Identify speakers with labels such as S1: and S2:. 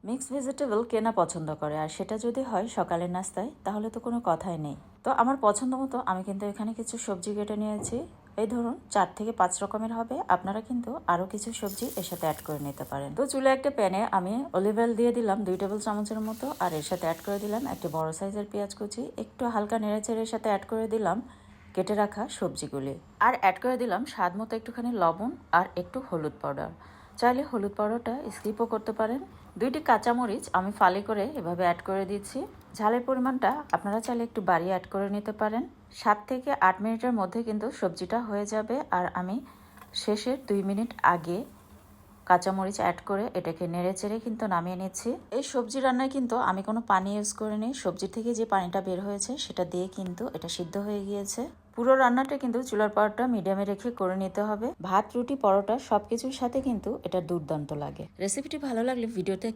S1: Mix vegetable কেনা পছন্দ করে, আর সেটা যদি হয় সকালের নাস্তায় তাহলে তো কোনো কথাই নেই। তো আমার পছন্দ মতো আমি কিন্তু এখানে কিছু সবজি কেটে নিয়েছি। এই ধরুন 4 থেকে 5 রকমের হবে, আপনারা কিন্তু আরও কিছু সবজি এর সাথে অ্যাড করে নিতে পারেন। তো চুলে একটা প্যানে আমি অলিভ অয়েল দিয়ে দিলাম 2 টেবিল চামচের মতো, আর এর সাথে অ্যাড করে দিলাম একটা বড় সাইজের পেঁয়াজ কুচি, একটু হালকা নেড়েচেড়ে সাথে অ্যাড করে দিলাম কেটে রাখা সবজিগুলি, আর অ্যাড করে দিলাম স্বাদ মতো একটুখানি লবণ আর একটু হলুদ পাউডার। চাইলে হলুদ পাউডারটা স্কিপও করতে পারেন। 2টি কাঁচামরিচ আমি ফালি করে এভাবে অ্যাড করে দিচ্ছি। ঝালের পরিমাণটা আপনারা চাইলে একটু বাড়িয়ে অ্যাড করে নিতে পারেন। 7 থেকে 8 মিনিটের মধ্যে কিন্তু সবজিটা হয়ে যাবে, আর আমি শেষের 2 মিনিট আগে কাঁচামরিচ অ্যাড করে এটাকে নেড়েচেড়ে কিন্তু নামিয়ে নিচ্ছি। এই সবজি রান্নায় কিন্তু আমি কোনো পানি ইউজ করিনি, সবজি থেকে যে পানিটা বের হয়েছে সেটা দিয়ে কিন্তু এটা সিদ্ধ হয়ে গিয়েছে। পুরো রান্নাটা কিন্তু চুলার পাওয়ারটা মিডিয়ামে রেখে করে নিতে হবে। ভাত, রুটি, পরোটা সবকিছুর সাথে কিন্তু এটা দুর্দান্ত লাগে। রেসিপিটি ভালো লাগলে ভিডিওতে